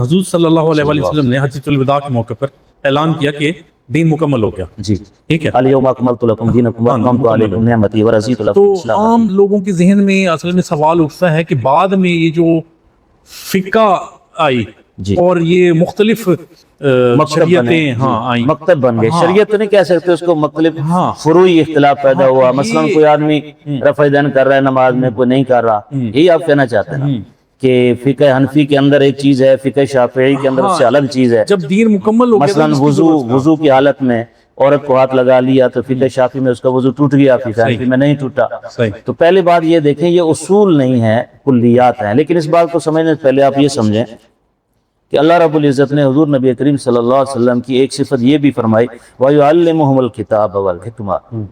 حضور صلی اللہ علیہ وآلہ وسلم نے حجۃ الوداع کے موقع پر اعلان کیا کہ دین مکمل ہو گیا. جی ٹھیک ہے. الیوم اکملت لکم دینکم واتممت علیکم نعمتی ورضیت لکم تو الاسلام عام لوگوں کے ذہن میں اصل میں سوال اٹھتا ہے کہ بعد میں یہ جو فقہ آئی جی اور یہ مختلف شریعتیں آئیں، مکتب بن گئے. شریعت تو نہیں کہہ سکتے اس کو، مختلف فروعی اختلاف پیدا ہوا. مثلا کوئی آدمی رفع دین کر رہا ہے نماز میں، کوئی نہیں کر رہا. یہی آپ کہنا چاہتے ہیں نا کہ فقہ حنفی کے اندر ایک چیز ہے، فقہ شافعی کے اندر اس سے الگ چیز ہے. جب دین مکمل ہو گیا مثلا وضو کی حالت میں عورت کو ہاتھ لگا لیا تو فقہ شافعی میں اس کا وضو ٹوٹ گیا، فقہ حنفی میں نہیں ٹوٹا. تو پہلی بات یہ دیکھیں، یہ اصول نہیں ہے، کلیات ہیں. لیکن اس بات کو سمجھنے سے پہلے آپ یہ سمجھیں کہ اللہ رب العزت نے حضور نبی کریم صلی اللہ علیہ وسلم کی ایک صفت یہ بھی فرمائی وَيُعَلِّمُهُمُ الْكِتَابَ وَالْحِكْمَةَ،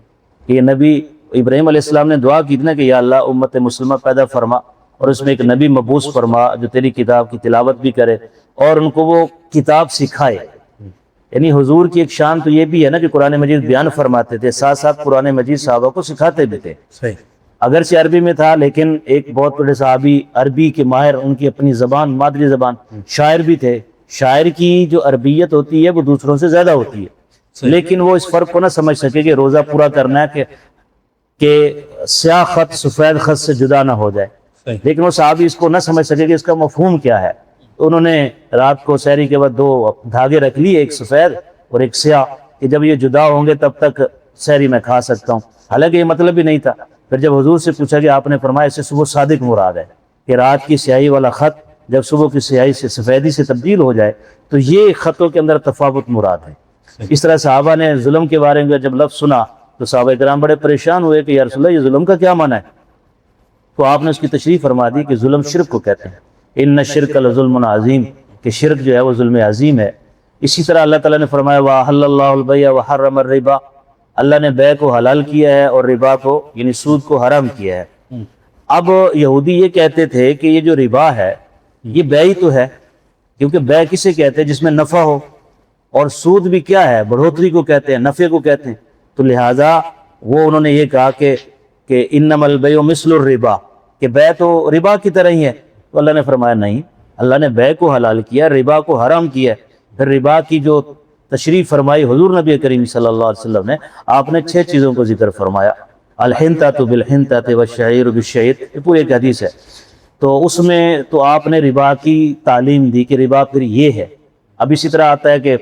کہ یہ نبی ابراہیم علیہ السلام نے دعا کی تھی نا کہ یا اللہ امت مسلمہ پیدا فرما اور اس میں ایک نبی مبعوث فرما جو تیری کتاب کی تلاوت بھی کرے اور ان کو وہ کتاب سکھائے. یعنی حضور کی ایک شان تو یہ بھی ہے نا کہ قرآن مجید بیان فرماتے تھے، ساتھ ساتھ قرآن مجید صحابہ کو سکھاتے بھی تھے. اگرچہ عربی میں تھا لیکن ایک بہت بڑے صحابی عربی کے ماہر، ان کی اپنی زبان مادری زبان، شاعر بھی تھے. شاعر کی جو عربیت ہوتی ہے وہ دوسروں سے زیادہ ہوتی ہے، لیکن وہ اس فرق کو نہ سمجھ سکے کہ روزہ پورا کرنا ہے کہ سیاہ خط سفید خط سے جدا نہ ہو جائے. لیکن وہ صحابی اس کو نہ سمجھ سکے کہ اس کا مفہوم کیا ہے. انہوں نے رات کو سحری کے بعد 2 دھاگے رکھ لیے، ایک سفید اور ایک سیاہ، کہ جب یہ جدا ہوں گے تب تک سحری میں کھا سکتا ہوں. حالانکہ یہ مطلب بھی نہیں تھا. پھر جب حضور سے پوچھا کہ آپ نے فرمایا اس سے صبح صادق مراد ہے کہ رات کی سیاہی والا خط جب صبح کی سیاہی سے سفیدی سے تبدیل ہو جائے تو یہ خطوں کے اندر تفاوت مراد ہے. اس طرح صحابہ نے ظلم کے بارے میں جب لفظ سنا تو صحابہ کرام بڑے پریشان ہوئے کہ یا رسول اللہ یہ ظلم کا کیا معنی ہے؟ تو آپ نے اس کی تشریح فرما دی کہ ظلم شرک کو کہتے ہیں. ان الشرک لظلم عظیم، کہ شرک جو ہے وہ ظلم عظیم ہے. اسی طرح اللہ تعالیٰ نے فرمایا وَأَحَلَّ اللَّهُ الْبَيْعَ وَحَرَّمَ الرِّبَا، اللہ نے بیع کو حلال کیا ہے اور ربا کو یعنی سود کو حرام کیا ہے. اب یہودی یہ کہتے تھے کہ یہ جو ربا ہے یہ بیع ہی تو ہے، کیونکہ بیع کسے کہتے ہیں جس میں نفع ہو، اور سود بھی کیا ہے، بڑھوتری کو کہتے ہیں، نفع کو کہتے ہیں. تو لہٰذا وہ انہوں نے یہ کہا کہ انما البیع مثل الربا، کہ بیع تو ربا کی طرح ہی ہے. تو اللہ نے فرمایا نہیں، اللہ نے بیع کو حلال کیا، ربا کو حرام کیا. پھر ربا کی جو تشریح فرمائی حضور نبی کریم صلی اللہ علیہ وسلم نے، آپ نے 6 چیزوں کو ذکر فرمایا. الحنطۃ بالحنطۃ والشعیر بالشعیر، یہ پوری ایک حدیث ہے. تو اس میں تو آپ نے ربا کی تعلیم دی کہ ربا پھر یہ ہے. اب اسی طرح آتا ہے کہ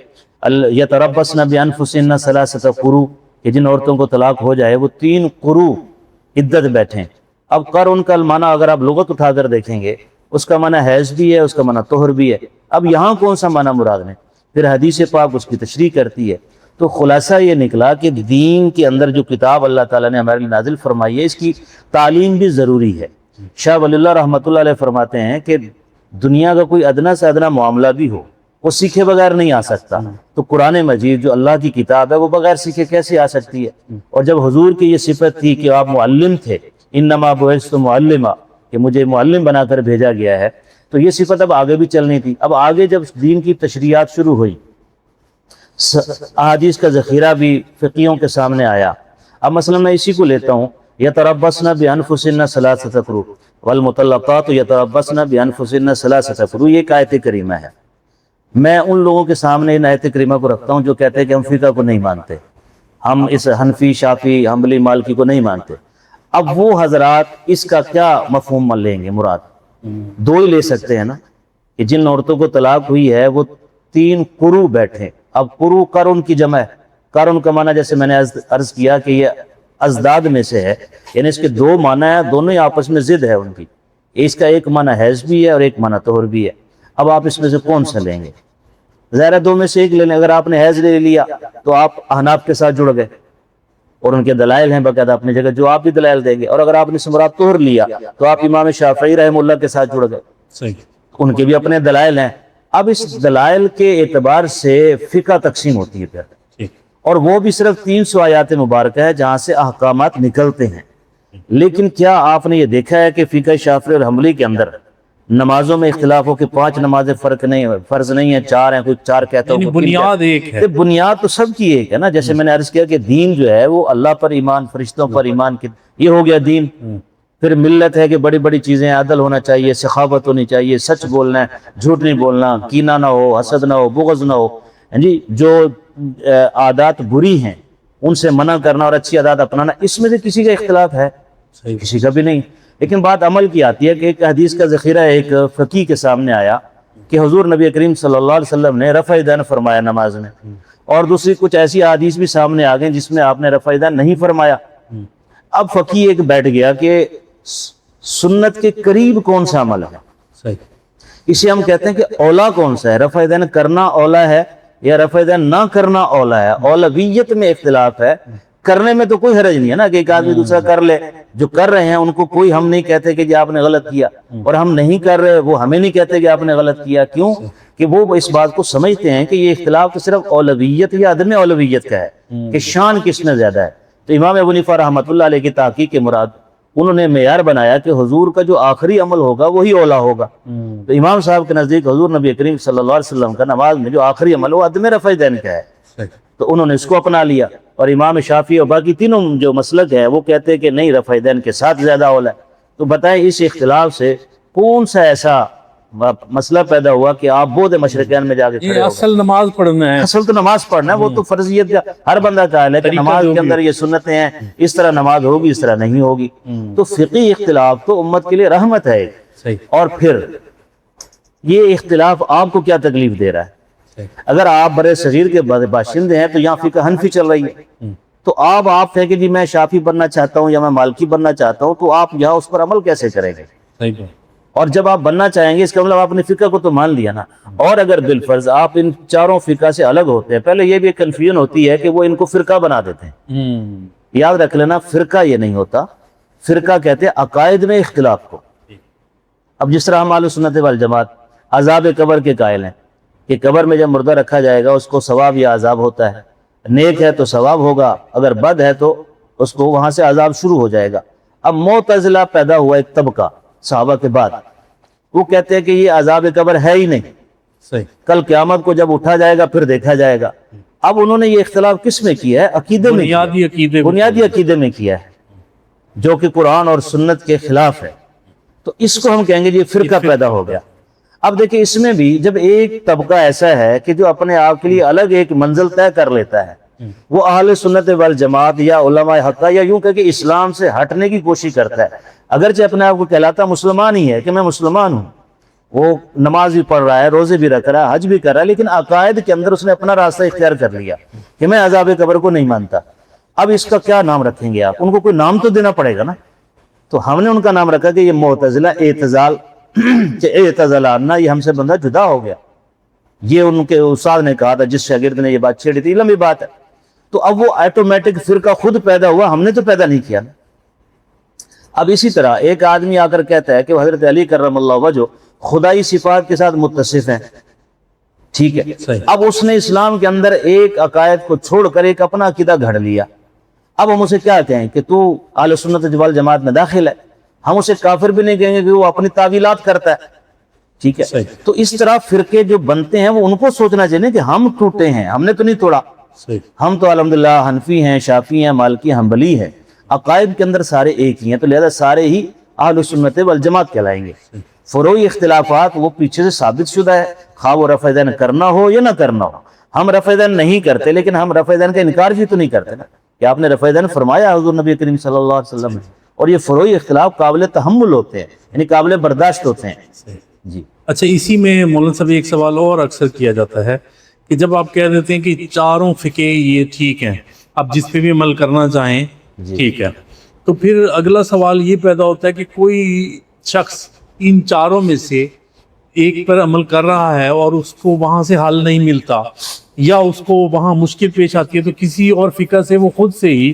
یتربصن بانفسہن ثلاثۃ قروء، کہ جن عورتوں کو طلاق ہو جائے وہ 3 قروء عدت بیٹھیں. اب قر ان کا معنی اگر آپ لغت اٹھا کر دیکھیں گے اس کا معنی حیض بھی ہے، اس کا معنی طہر بھی ہے. اب یہاں کون سا معنی مراد ہے؟ پھر حدیث پاک اس کی تشریح کرتی ہے. تو خلاصہ یہ نکلا کہ دین کے اندر جو کتاب اللہ تعالیٰ نے ہمارے لیے نازل فرمائی ہے اس کی تعلیم بھی ضروری ہے. شاہ ولی اللہ رحمۃ اللہ علیہ فرماتے ہیں کہ دنیا کا کوئی ادنا سے ادنا معاملہ بھی ہو وہ سیکھے بغیر نہیں آ سکتا. تو قرآن مجید جو اللہ کی کتاب ہے وہ بغیر سیکھے کیسے آ سکتی ہے؟ اور جب حضور کی یہ صفت تھی کہ آپ معلم تھے، انما بعثت معلما، کہ مجھے معلم بنا کر بھیجا گیا ہے، تو یہ صفت اب آگے بھی چلنی تھی. اب آگے جب دین کی تشریعات شروع ہوئی، احادیث کا ذخیرہ بھی فقیوں کے سامنے آیا. اب مثلا میں اسی کو لیتا ہوں، یتربصن بانفسہن ثلاثۃ قروء والمطلقات یتربصن بانفسہن ثلاثۃ قروء، یہ ایک آیت کریمہ ہے. میں ان لوگوں کے سامنے ان آیت کریمہ کو رکھتا ہوں جو کہتے ہیں کہ ہم فقہ کو نہیں مانتے، ہم اس حنفی شافعی حنبلی مالکی کو نہیں مانتے. اب وہ حضرات اس کا کیا مفہوم لیں گے؟ مراد 2 ہی لے سکتے ہیں نا، کہ جن عورتوں کو طلاق ہوئی ہے وہ 3 قروء بیٹھیں. اب قروء قرن کی جمع ہے. قرن کا معنی جیسے میں نے عرض کیا کہ یہ ازداد میں سے ہے، یعنی اس کے 2 معنی ہیں، دونوں ہی آپس میں ضد ہے ان کی. اس کا ایک معنی حیض بھی ہے اور ایک معنی طہر بھی ہے. اب آپ اس میں سے کون سا لیں گے؟ ظاہر 2 میں سے ایک لے لیں. اگر آپ نے حیض لے لیا تو آپ احناف کے ساتھ جڑ گئے اور ان کے دلائل ہیں باقاعدہ اپنی جگہ جو آپ بھی دلائل دیں گے. اور اگر آپ نے سمرات طہر لیا تو آپ امام شافعی رحمہ اللہ کے ساتھ جڑ گئے، ان کے بھی اپنے دلائل ہیں. اب اس دلائل کے اعتبار سے فقہ تقسیم ہوتی ہے پھر، اور وہ بھی صرف 300 آیات مبارکہ ہے جہاں سے احکامات نکلتے ہیں. لیکن کیا آپ نے یہ دیکھا ہے کہ فقہ شافعی اور حنبلی کے اندر نمازوں میں اختلاف ہو کہ 5 نمازیں فرض نہیں ہیں، 4 ہیں، کوئی 4 کہتا ہو، بنیاد ایک ہے. بنیاد تو سب کی ایک ہے نا. جیسے میں نے عرض کیا کہ دین جو ہے وہ اللہ پر ایمان، فرشتوں پر ایمان، یہ ہو گیا دین. پھر ملت ہے کہ بڑی بڑی چیزیں، عدل ہونا چاہیے، سخاوت ہونی چاہیے، سچ بولنا ہے، جھوٹ نہیں بولنا، کینہ نہ ہو، حسد نہ ہو، بغض نہ ہو، جی جو عادات بری ہیں ان سے منع کرنا اور اچھی عادات اپنانا، اس میں سے کسی کا اختلاف ہے؟ کسی کا بھی نہیں۔ لیکن بات عمل کی آتی ہے کہ ایک حدیث کا ذخیرہ ایک فقیہ کے سامنے آیا کہ حضور نبی کریم صلی اللہ علیہ وسلم نے رفع یدین فرمایا نماز میں، اور دوسری کچھ ایسی احادیث بھی سامنے آ گئیں جس میں آپ نے رفع یدین نہیں فرمایا۔ اب فقیہ ایک بیٹھ گیا کہ سنت کے قریب کون سا عمل ہے، صحیح، اسے ہم کہتے ہیں کہ اولا کون سا ہے، رفع یدین کرنا اولا ہے یا رفع یدین نہ کرنا اولا ہے۔ اولویت میں اختلاف ہے، کرنے میں تو کوئی حرج نہیں ہے نا کہ ایک آدمی دوسرا کر لے، جو کر رہے ہیں ان کو کوئی ہم نہیں کہتے کہ جی آپ نے غلط کیا، اور ہم نہیں کر رہے وہ ہمیں نہیں کہتے کہ آپ نے غلط کیا۔ کیوں کہ وہ اس بات کو سمجھتے ہیں کہ یہ اختلاف تو صرف اولویت یا عدم اولویت کا ہے کہ شان کس میں زیادہ ہے۔ تو امام ابو حنیفہ رحمۃ اللہ علیہ کی تحقیق کے مراد انہوں نے معیار بنایا کہ حضور کا جو آخری عمل ہوگا وہی اولا ہوگا۔ تو امام صاحب کے نزدیک حضور نبی کریم صلی اللہ علیہ وسلم کا نماز میں جو آخری عمل وہ عدم رفع یدین کا ہے، تو انہوں نے اس کو اپنا لیا۔ اور امام شافعی اور باقی تینوں جو مسلک ہے وہ کہتے ہیں کہ نہیں، رفع یدین کے ساتھ زیادہ اولا ہے۔ تو بتائیں اس اختلاف سے کون سا ایسا مسئلہ پیدا ہوا کہ آپ بود مشرقین میں جا کے کھڑے ہو گئے؟ اصل نماز پڑھنا ہے، اصل تو نماز پڑھنا ہے، وہ تو فرضیت کا ہر بندہ قائل ہے کہ نماز کے اندر یہ سنتیں ہیں، اس طرح نماز ہوگی، اس طرح نہیں ہوگی۔ تو فقہی اختلاف تو امت کے لیے رحمت ہے۔ صحیح، اور پھر یہ اختلاف آپ کو کیا تکلیف دے رہا ہے؟ اگر آپ برے صغیر کے باشندے ہیں تو یہاں فقہ حنفی چل رہی ہے، تو آپ ہے کہ جی میں شافعی بننا چاہتا ہوں یا میں مالکی بننا چاہتا ہوں، تو آپ یہاں اس پر عمل کیسے کریں گے؟ صحیح، اور جب آپ بننا چاہیں گے اس کا مطلب آپ نے فقہ کو تو مان لیا نا۔ اور اگر بالفرض آپ ان چاروں فقہ سے الگ ہوتے ہیں، پہلے یہ بھی ایک کنفیوژن ہوتی ہے کہ وہ ان کو فرقہ بنا دیتے ہیں، یاد رکھ لینا فرقہ یہ نہیں ہوتا، فرقہ کہتے ہیں عقائد میں اختلاف کو۔ اب جس طرح ہم اہل سنت والجماعت عذاب قبر کے قائل ہیں کہ قبر میں جب مردہ رکھا جائے گا اس کو ثواب یا عذاب ہوتا ہے، نیک ہے تو ثواب ہوگا، اگر بد ہے تو اس کو وہاں سے عذاب شروع ہو جائے گا۔ اب معتزلہ پیدا ہوا ایک طبقہ صحابہ کے بعد، وہ کہتے ہیں کہ یہ عذاب قبر ہے ہی نہیں، صحیح، کل قیامت کو جب اٹھا جائے گا پھر دیکھا جائے گا۔ اب انہوں نے یہ اختلاف کس میں کیا ہے؟ عقیدے میں، بنیادی عقیدے میں کیا ہے، جو کہ قرآن اور سنت کے خلاف ہے۔ تو اس کو ہم کہیں گے یہ فرقہ پیدا ہو گیا۔ اب دیکھیں اس میں بھی جب ایک طبقہ ایسا ہے کہ جو اپنے آپ کے لیے الگ ایک منزل طے کر لیتا ہے، وہ اہل سنت والجماعت یا علماء حقہ یا یوں کہ اسلام سے ہٹنے کی کوشش کرتا ہے، اگرچہ اپنے آپ کو کہلاتا مسلمان ہی ہے کہ میں مسلمان ہوں، وہ نماز بھی پڑھ رہا ہے، روزے بھی رکھ رہا ہے، حج بھی کر رہا ہے، لیکن عقائد کے اندر اس نے اپنا راستہ اختیار کر لیا کہ میں عذاب قبر کو نہیں مانتا۔ اب اس کا کیا نام رکھیں گے آپ؟ ان کو کوئی نام تو دینا پڑے گا نا۔ تو ہم نے ان کا نام رکھا کہ یہ معتزلہ اعتزال کہ اعتزالانہ، یہ ہم سے بندہ جدا ہو گیا۔ یہ ان کے استاد نے کہا تھا، جس شاگرد نے یہ بات چھیڑی تھی، لمبی بات ہے۔ تو اب وہ آٹومیٹک فرقہ خود پیدا ہوا، ہم نے تو پیدا نہیں کیا نا۔ اب اسی طرح ایک آدمی آ کر کہتا ہے کہ حضرت علی کرم اللہ وجہ خدائی صفات کے ساتھ متصف ہیں، ٹھیک ہے، اب اس نے اسلام کے اندر ایک عقائد کو چھوڑ کر ایک اپنا عقیدہ گھڑ لیا۔ اب ہم اسے کیا کہیں کہ تو اہل سنت والجماعت میں داخل ہے؟ ہم اسے کافر بھی نہیں کہیں گے کہ وہ اپنی تعویلات کرتا ہے، ٹھیک ہے۔ تو اس طرح فرقے جو بنتے ہیں وہ ان کو سوچنا چاہیے کہ ہم ٹوٹے ہیں، ہم نے تو نہیں توڑا، ہم تو الحمدللہ حنفی ہیں، شافعی ہیں، مالکی، حنبلی ہیں، عقائد کے اندر سارے ایک ہی ہیں، تو لہذا سارے ہی اہل سنت والجماعت کہلائیں گے۔ فروعی اختلافات وہ پیچھے سے ثابت شدہ ہے، خواہ وہ رفع یدین کرنا ہو یا نہ کرنا ہو۔ ہم رفع یدین نہیں کرتے، لیکن ہم رفع یدین کا انکار بھی تو نہیں کرتے نا کہ آپ نے رفع یدین فرمایا حضور نبی کریم صلی اللہ علیہ وسلم نے۔ اور یہ فروعی اختلاف قابل تحمل ہوتے ہیں، یعنی قابل برداشت ہوتے ہیں۔ جی اچھا، اسی میں مولانا صاحب ایک سوال اور اکثر کیا جاتا ہے کہ جب آپ کہہ دیتے ہیں کہ چاروں فقہ یہ ٹھیک ہیں، آپ جس پہ بھی عمل کرنا چاہیں ٹھیک ہے، تو پھر اگلا سوال یہ پیدا ہوتا ہے کہ کوئی شخص ان چاروں میں سے ایک پر عمل کر رہا ہے اور اس کو وہاں سے حل نہیں ملتا یا اس کو وہاں مشکل پیش آتی ہے، تو کسی اور فقہ سے وہ خود سے ہی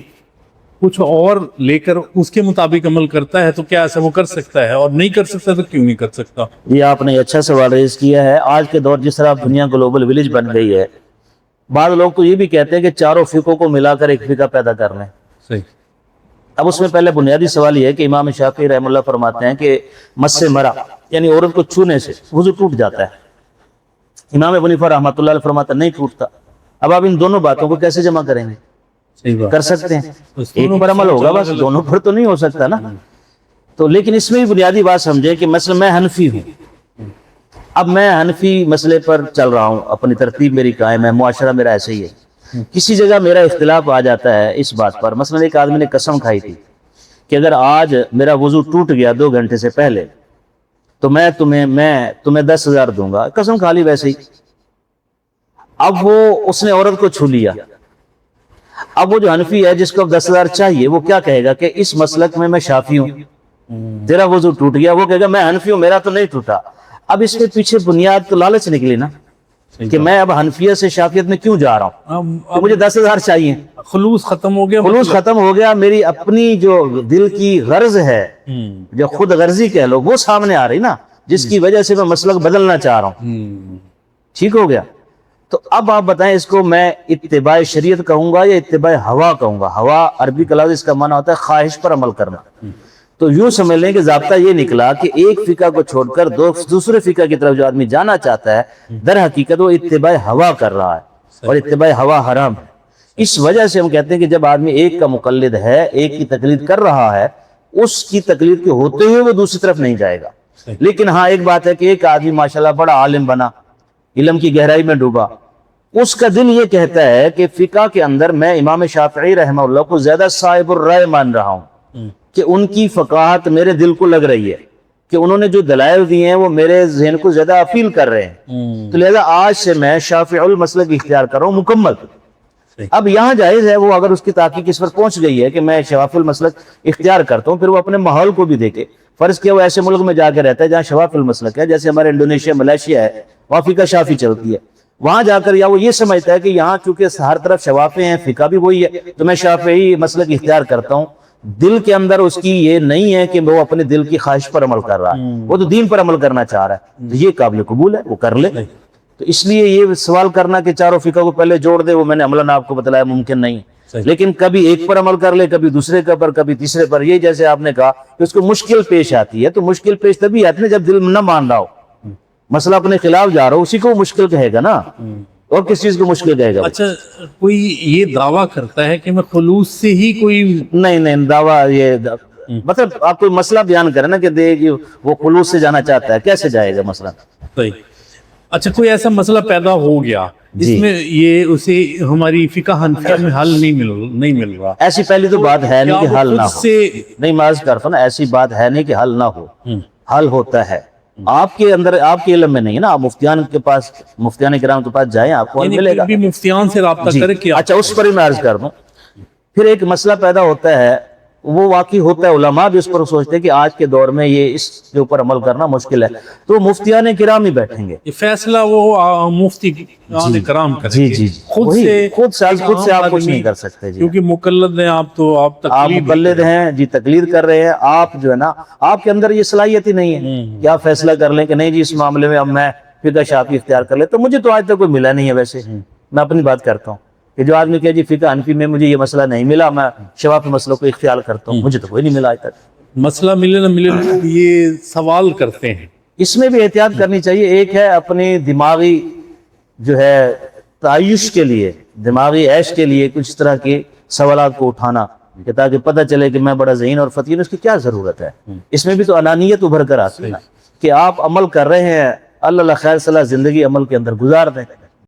کچھ اور لے کر اس کے مطابق عمل کرتا ہے، تو کیا ایسا وہ کر سکتا ہے؟ اور نہیں کر سکتا تو کیوں نہیں کر سکتا؟ یہ آپ نے اچھا سوال ریز کیا ہے۔ آج کے دور جس طرح دنیا گلوبل ولیج بن گئی ہے، بعض لوگ تو یہ بھی کہتے ہیں کہ چاروں فقہوں کو ملا کر ایک فقہ پیدا کر لیں۔ صحیح۔ اب اس میں پہلے بنیادی سوال یہ ہے کہ امام شافعی رحمہ اللہ فرماتے ہیں کہ مس مرا یعنی عورت کو چھونے سے وضو ٹوٹ جاتا ہے۔ امام ابو حنیفہ رحمۃ اللہ علیہ فرماتا نہیں ٹوٹتا۔ اب آپ ان دونوں باتوں کو کیسے جمع کریں گے؟ صحیح بات، کر سکتے ہیں، ایک پر عمل ہوگا، بس دونوں پر تو نہیں ہو سکتا نا۔ تو لیکن اس میں بھی بنیادی بات سمجھیں کہ مثلا میں حنفی ہوں، اب میں حنفی مسئلے پر چل رہا ہوں، اپنی ترتیب میری قائم ہے، معاشرہ میرا ایسے ہی ہے، کسی جگہ میرا اختلاف آ جاتا ہے اس بات پر، مثلا ایک آدمی نے قسم کھائی تھی کہ اگر آج میرا وضو ٹوٹ گیا 2 گھنٹے سے پہلے تو میں تمہیں 10,000 دوں گا، قسم کھا لی ویسے ہی۔ اب وہ اس نے عورت کو چھو لیا، اب وہ جو حنفی ہے جس کو اب 10,000 چاہیے وہ کیا کہے گا کہ اس مسلک میں شافی ہوں، تیرا وضو ٹوٹ گیا، وہ کہے گا میں حنفی ہوں میرا تو نہیں ٹوٹا۔ اب اس کے پیچھے بنیاد تو لالچ نکلی نا کہ میں اب حنفیت سے شافیت میں کیوں جا رہا ہوں، تو مجھے 10,000 چاہیے، خلوص ختم ہو گیا، خلوص ختم ہو گیا، میری اپنی جو دل کی غرض ہے، جو خود غرضی کہہ لو، وہ سامنے آ رہی نا، جس کی وجہ سے میں مسلک بدلنا چاہ رہا ہوں، ٹھیک ہو گیا۔ تو اب آپ بتائیں اس کو میں اتباع شریعت کہوں گا یا اتباع ہوا کہوں گا؟ ہوا عربی کا لفظ اس کا معنی ہوتا ہے خواہش پر عمل کرنا، تو یوں سمجھ لیں کہ ضابطہ یہ نکلا کہ ایک فقہ کو چھوڑ کر دوسرے فقہ کی طرف جو آدمی جانا چاہتا ہے در حقیقت وہ اتباع ہوا کر رہا ہے، اور اتباع ہوا حرام ہے۔ اس وجہ سے ہم کہتے ہیں کہ جب آدمی ایک کا مقلد ہے، ایک کی تقلید کر رہا ہے، اس کی تقلید کے ہوتے ہوئے وہ دوسری طرف نہیں جائے گا۔ لیکن ہاں ایک بات ہے کہ ایک آدمی ماشاءاللہ بڑا عالم بنا، علم کی گہرائی میں ڈوبا، اس کا دل یہ کہتا ہے کہ فقہ کے اندر میں امام شافعی رحمہ اللہ کو زیادہ صاحب الرائے مان رہا ہوں، کہ ان کی فقاہت میرے دل کو لگ رہی ہے، کہ انہوں نے جو دلائل دیے ہیں وہ میرے ذہن کو زیادہ اپیل کر رہے ہیں، تو لہذا آج سے میں شافعی المسلک اختیار کر رہا ہوں مکمل۔ اب یہاں جائز ہے، وہ اگر اس کی تحقیق اس پر پہنچ گئی ہے کہ میں شافعی المسلک اختیار کرتا ہوں، پھر وہ اپنے ماحول کو بھی دیکھے۔ فرض کیا وہ ایسے ملک میں جا کے رہتا ہے جہاں شافعی المسلک ہے، جیسے ہمارے انڈونیشیا ملائیشیا ہے، وہاں فقہ شافعی چلتی ہے، وہاں جا کر یا وہ یہ سمجھتا ہے کہ یہاں چونکہ ہر طرف شوافی ہیں، فقہ بھی وہی ہے، تو میں شافعی مسلک اختیار کرتا ہوں۔ دل کے اندر اس کی یہ نہیں ہے کہ وہ اپنے دل کی خواہش پر عمل کر رہا ہے، وہ تو دین پر عمل کرنا چاہ رہا ہے، تو یہ قابل قبول ہے، وہ کر لے۔ تو اس لیے یہ سوال کرنا کہ چاروں فقہ کو پہلے جوڑ دے، وہ میں نے عملاً آپ کو بتلایا ممکن نہیں، لیکن کبھی ایک پر عمل کر لے، کبھی دوسرے پر، کبھی تیسرے پر۔ یہ جیسے آپ نے کہا کہ اس کو مشکل پیش آتی ہے، تو مشکل پیش تبھی آتی ہے جب دل نہ مان رہا ہو، مسئلہ اپنے خلاف جا رہا ہو، اسی کو مشکل کہے گا نا، اور کس چیز کو مشکل کہے گا؟ اچھا کوئی یہ دعویٰ کرتا ہے کہ میں خلوص سے ہی کوئی نہیں دعویٰ، یہ مطلب آپ کوئی مسئلہ بیان کریں نا کہ دے کہ وہ خلوص سے جانا چاہتا ہے، کیسے جائے گا مسئلہ؟ صحیح۔ اچھا کوئی ایسا مسئلہ پیدا ہو گیا جس میں یہ اسے ہماری فقہ حنفیہ میں حل نہیں مل رہا، ایسی پہلی تو بات ہے نہیں کہ حل نہ ہو، سے نہیں معاذ کرتا نا، ایسی بات ہے نہیں کہ حل نہ ہو، حل ہوتا ہے، آپ کے اندر، آپ کے علم میں نہیں ہے نا، آپ مفتیان کے پاس، مفتیان کرام کے پاس جائیں، آپ کو حل ملے گا۔ بھی مفتیان سے رابطہ کرے کیا؟ اچھا اس پر ہی میں عرض کر دوں، پھر ایک مسئلہ پیدا ہوتا ہے، وہ واقعی ہوتا ہے، علماء بھی اس پر سوچتے ہیں کہ آج کے دور میں یہ اس کے اوپر عمل کرنا مشکل ہے، تو مفتیان کرام ہی بیٹھیں گے، یہ فیصلہ وہ مفتی کرام کریں گے، جی خود سے آپ کچھ نہیں کر سکتے، جی کیونکہ مقلد ہیں آپ، تو آپ مقلد ہیں جی، تقلید کر رہے ہیں آپ، جو ہے نا آپ کے اندر یہ صلاحیت ہی نہیں ہے کہ آپ فیصلہ کر لیں کہ نہیں جی اس معاملے میں اب میں فقہ شافعی اختیار کر لے۔ تو مجھے تو آج تک کوئی ملا نہیں ہے، ویسے میں اپنی بات کرتا ہوں کہ جو آدمی کہ جی فقہ حنفی میں مجھے یہ مسئلہ نہیں ملا، میں شافعی مسئلہ کو اختیار کرتا ہوں، مجھے تو کوئی نہیں ملا آج تک۔ مسئلہ ملے نہ ملے لوگ یہ سوال کرتے ہیں، اس میں بھی احتیاط کرنی چاہیے۔ ایک ہے اپنی دماغی جو ہے تعیش کے لیے، دماغی عیش کے لیے کچھ اس طرح کے سوالات کو اٹھانا کہ تاکہ پتہ چلے کہ میں بڑا ذہین اور فقیر، اس کی کیا ضرورت ہے؟ اس میں بھی تو انانیت ابھر کر آتی ہے نا کہ آپ عمل کر رہے ہیں، اللہ خیر صلاح زندگی عمل کے اندر گزار دیں،